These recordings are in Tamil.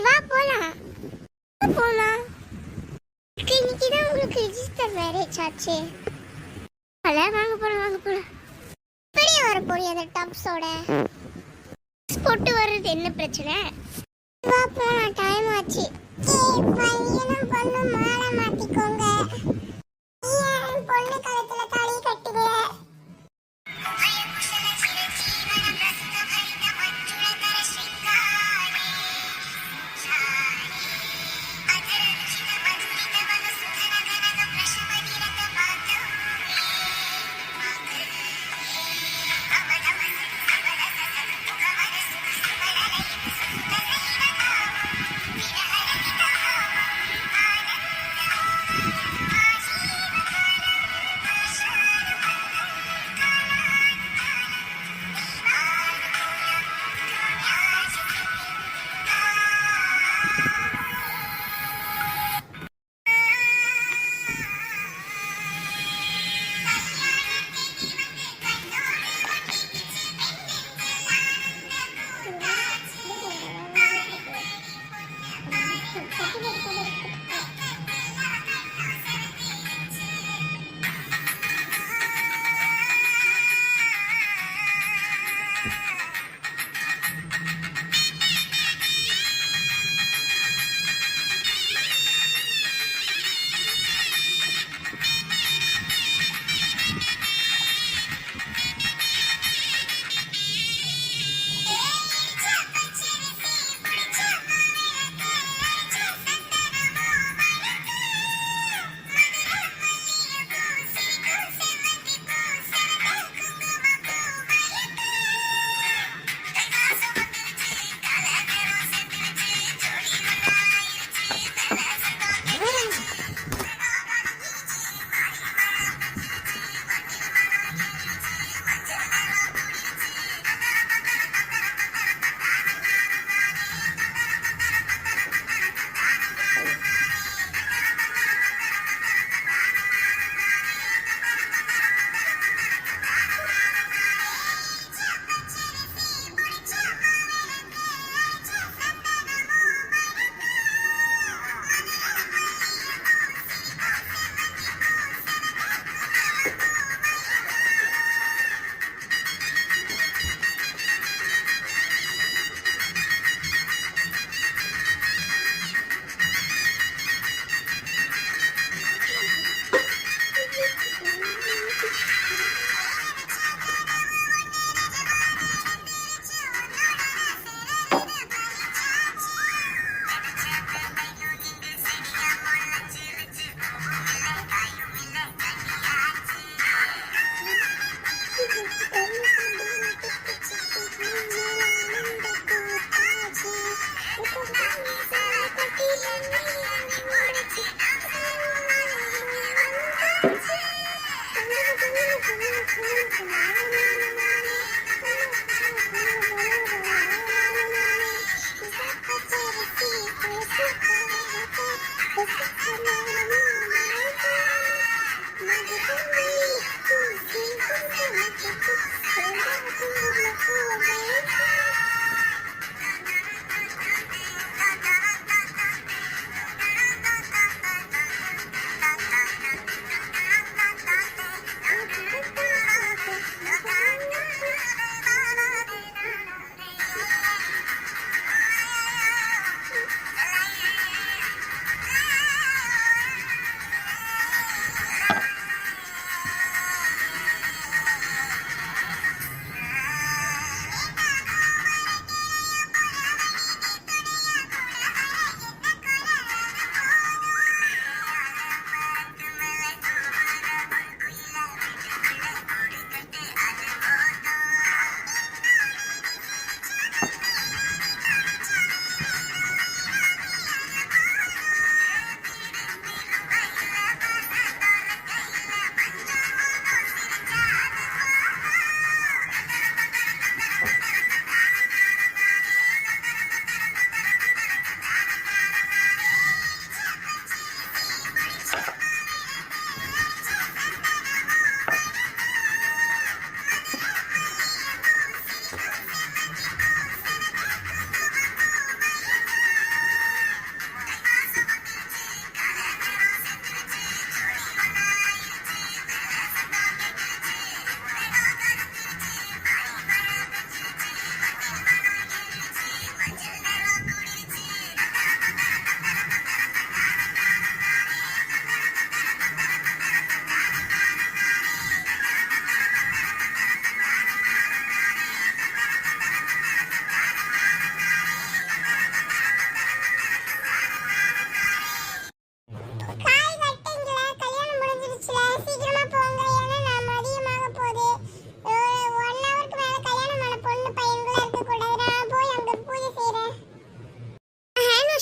வா போலாம். போலாம். இன்னைக்கு தான் உங்களுக்கு ரிஜிஸ்டர் மேரேஜ் ஆச்சு. வாங்க போலாம். இப்படியே வர போறீ அந்த டாப்ஸோட போட்டு வர்றது என்ன பிரச்சனை? வா போலாம், டைம் ஆச்சு. பையனும் பொண்ணு மாலை மாத்திக்கோங்க. பொண்ணு கழுத்துல தாலி கட்டுங்க.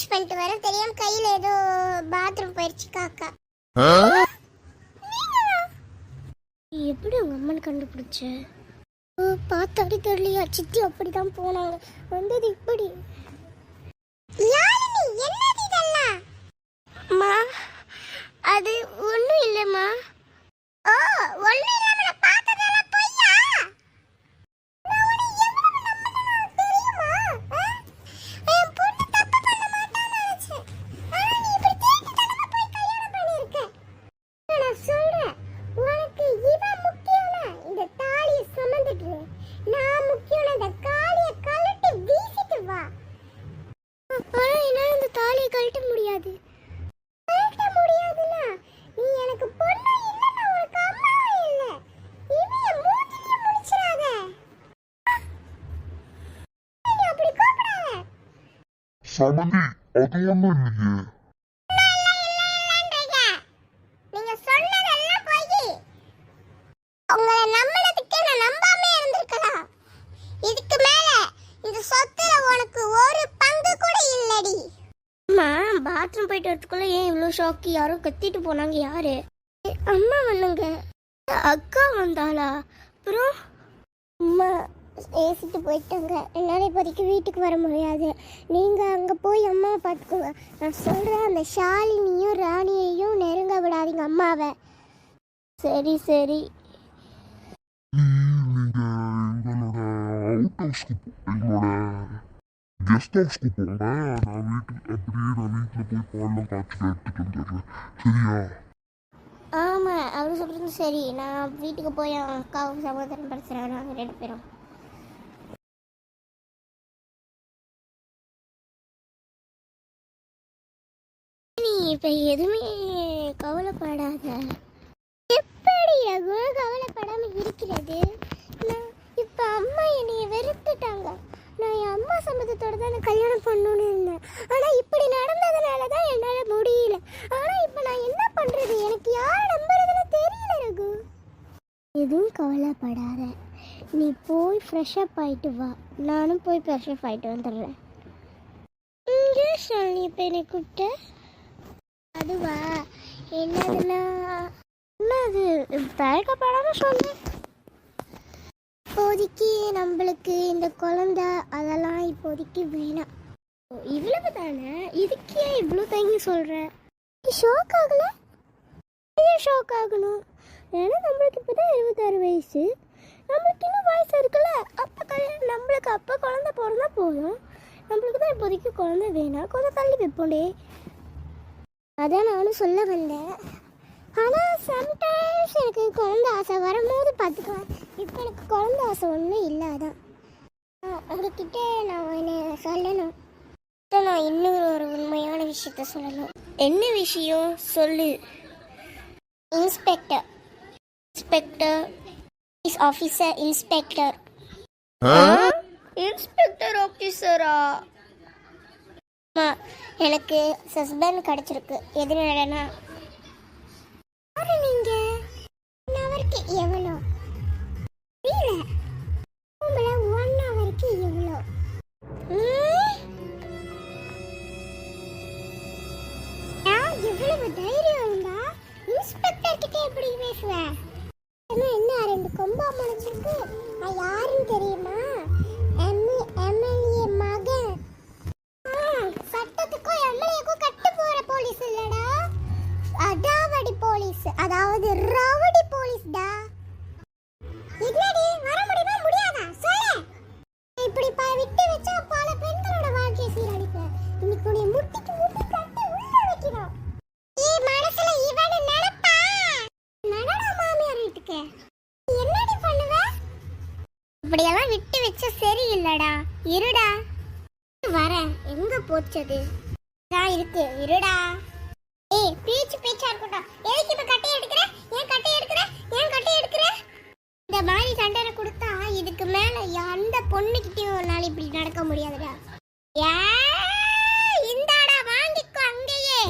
வாஷ் பண்ணிட்டு வர தெரியாம கையில ஏதோ பாத்ரூம் போயிருச்சு காக்கா. எப்படி உங்க அம்மன் கண்டுபிடிச்ச? பார்த்தாடி தெரியலையா? சித்தி அப்படிதான் போனாங்க, வந்தது இப்படி. என்னது இதெல்லாம்? அம்மா அது ஒண்ணும் இல்லம்மா. ஓ ஒண்ணும் இல்லாம நான் பார்த்ததெல்லாம் பொய்யா? நான் உன்னை எவ்வளவு நம்பினேன்னு தெரியுமா? என் பொண்ணு தப்பு பண்ண மாட்டான்னு நினைச்சேன். ஆனா நீ இப்படி திருட்டுத்தனமா போய் கல்யாணம் பண்ணிருக்க. நான் சொல்றேன், உனக்கு இவன் முக்கியம்னா இந்த தாலியை சுமந்துட்டு, நான் முக்கியம் இந்த காலியை கழட்டி வீசிட்டு வா. ஆனா என்னால இந்த தாலியை கழட்ட முடியாது. கழட்ட முடியாதுன்னா நீ எனக்கு பொண்ணு இல்லைன்னா உனக்கு அம்மாவும் இல்லை. இவைய மூஞ்சிக்கு முடிச்சிடாத. நீ அப்படி கூப்பிடாத. சமந்தி, அது ஒண்ணும் இல்லையே. நீங்க சொன்னதெல்லாம் பொய். உங்களை நம்பினதுக்கு நான் நம்பாமே இருந்திருக்கலாம். இதுக்கு மேல இந்த சொத்துல உனக்கு ஒரு பங்கு கூட இல்லடி. அம்மா பாத்ரூம் போயிட்டு வரதுக்குள்ள ஏன் இவ்வளோ ஷாக்கு? யாரோ கத்திட்டு போனாங்க. யாரு? அம்மா வந்தாங்க. அக்கா வந்தாளா? அப்புறம் அம்மா பேசிட்டு போயிட்டாங்க. என்னால் இப்போதைக்கு வீட்டுக்கு வர முடியாது. நீங்கள் அங்கே போய் அம்மாவை பார்த்துக்கோங்க. நான் சொல்கிறேன், அந்த ஷாலினியும் ராணியையும் நெருங்க விடாதீங்க அம்மாவை. சரி சரி. நீங்க எங்களோட கெஸ்ட் ஹவுஸ்க்கு போங்க. நான் வீட்டுல போய் பால்லாம் காய்ச்சி எடுத்துட்டு வந்துடுறேன். சரியா? ஆமாம், அவர் சொல்கிறது சரி. நான் வீட்டுக்கு போய் அக்காவுக்கு சகோதரன் படிச்சுறேன். நாங்கள் 2 பேரும். நீ இப்போ எதுவுமே கவலைப்படாத. எப்படி ரகு கவலைப்படாமல் இருக்கிறது? நான் இப்போ அம்மா என்னைய வெறுத்துட்டாங்க. நான் என் அம்மா சம்மதத்தோட தான் நான் கல்யாணம் பண்ணணும்னு இருந்தேன். ஆனால் இப்படி நடந்ததுனால தான் என்னால் முடியல. ஆனால் இப்போ நான் என்ன பண்ணுறது? எனக்கு யாரை நம்புறதுன்னு தெரியல ரகு. எதுவும் கவலைப்படாத. நீ போய் ஃப்ரெஷ்அப் ஆகிட்டு வா. நானும் போய் ஃப்ரெஷ்அப் ஆகிட்டு வந்துடுறேன். இங்கே ஷாலினி இப்போ என்னை கூப்பிட்ட. அதுவா? என்னதுன்னா என்னது? தயக்கப்படாமல் சொல்லு. இப்போதைக்கு நம்மளுக்கு இந்த குழந்தை அதெல்லாம் இப்போதைக்கு வேணாம். இவ்வளவு தானே? இதுக்கே இவ்வளோ தங்கி சொல்கிற? ஷோக் ஆகலை? ஏன் ஷோக் ஆகணும்? ஏன்னா நம்மளுக்கு இப்போ தான் 26 வயசு. நம்மளுக்கு இன்னும் வயசு இருக்குல்ல. அப்போ கல்யாணம், நம்மளுக்கு அப்போ குழந்தை பிறந்தா போதும். நம்மளுக்கு தான் இப்போதைக்கு குழந்தை வேணாம். கொஞ்சம் தள்ளி வைப்போண்டே. அதான் நானும் சொல்ல வந்தேன். ஆனால் சம்டைம்ஸ் எனக்கு குழந்தை ஆசை வரும்போது பார்த்துக்குவேன். இப்போ எனக்கு குழந்தை ஆசை ஒன்றும் இல்லை. அதான் உங்ககிட்ட நான் என்ன சொல்லணும். நான் இன்னும் ஒரு உண்மையான விஷயத்த சொல்லணும். என்ன விஷயம் சொல்லு. Inspector is officer. இன்ஸ்பெக்டர் ஆஃபீஸரா? எனக்கு சஸ்பெண்ட் கிடைச்சிருக்கு. எதுனாலனா நீங்க 1 ஹவருக்கு எவ்வளோ? புரியல. உங்களை 1 ஹவருக்கு எவ்வளோ? எவ்வளவு தைரியம் இருந்தா இன்ஸ்பெக்டர் கிட்ட எப்படி பேசுவேன்? என்ன 2 கொம்பா முளைச்சிருக்கு. நான் யாருன்னு தெரியுமா? எம்எல்ஏ மகன். சட்டத்துக்கும் எம்எல்ஏக்கும் கட்டு போற போலீஸ் இல்லடா, அடாவடி போலீஸ். அதாவது ரவுடி போலீஸ்டா. என்னடி வர முடியுமா முடியாதா சொல்லு. இப்படி விட்டு வச்சா பல பெண்களோட வாழ்க்கையை சீரழிப்ப. இன்னைக்கு உன்னை முட்டிக்கு முட்டி கட்டி உள்ள வைக்கிறோம். மனசுல இவனை நினைப்பா நடடா மாமியார் வீட்டுக்கு. என்னடி பண்ணுவ? இப்படியெல்லாம் விட்டு வச்ச சரியில்லடா. இருடா வரேன். எங்க போச்சது? இருக்கு, இருடா. ஏய் பேச்சா இருக்கட்டும். எதுக்கு இப்ப கட்டையை எடுக்கிற? ஏன் கட்டையை எடுக்கிற? இந்த மாதிரி தண்டனை கொடுத்தா இதுக்கு மேல எந்த பொண்ணுகிட்டயும் ஒரு நாள் இப்படி நடக்க முடியாதுடா. இந்தாடா வாங்கிக்கோ அங்கேயே.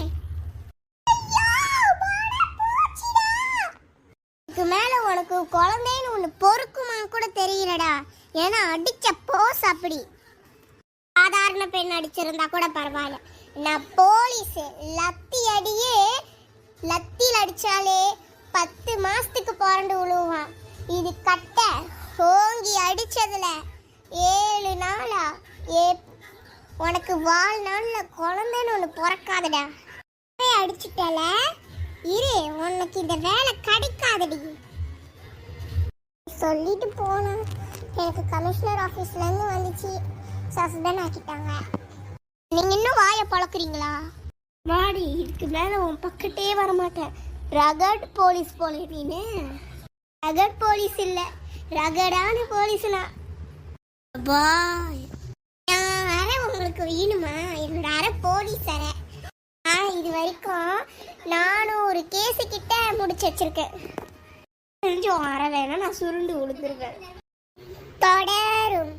இதுக்கு மேல உனக்கு குழந்தைன்னு ஒண்ணு பொறுக்குமான்னு கூட தெரியலடா. ஏன்னா அடிச்ச போஸ் அப்படி. சாதாரண பெண் அடிச்ச அடிச்சிருந்தா கூட பரவாயில்ல, நான் போலீஸ். லத்தியில் அடிச்சாலே 10 மாசத்துக்கு பிறண்டு விழுவான். இது கட்ட ஓங்கி அடிச்சதுல 7 நாளா உனக்கு வாழ்நாள்ல குழந்தைன்னு ஒன்று பிறக்காதடா. அடிச்சுட்டல, இரு, உனக்கு இந்த வேலை கிடைக்காதடி. சொல்லிட்டு போனா எனக்கு கமிஷனர் ஆஃபீஸ்ல இருந்து வந்துச்சு, சஸ்பெண்ட் ஆக்கிட்டாங்க. நீங்க இன்னும் வாயை பழக்கிறீங்களா? வாடி, இதுக்கு மேல உன் பக்கத்தே வரமாட்டேன். ரகட் போலீஸ் போல நீனு. ரகட் போலீஸ் இல்ல, ரகடான போலீஸ்னா. பாய், நான் அரை உங்களுக்கு வேணுமா? என்னோட அரை போலீஸ் அரை. இது வரைக்கும் 400 கேஸு கிட்ட முடிச்சு வச்சிருக்கேன். தெரிஞ்சு அரை வேணா நான் சுருண்டு விழுந்துருவேன். தொடரும்.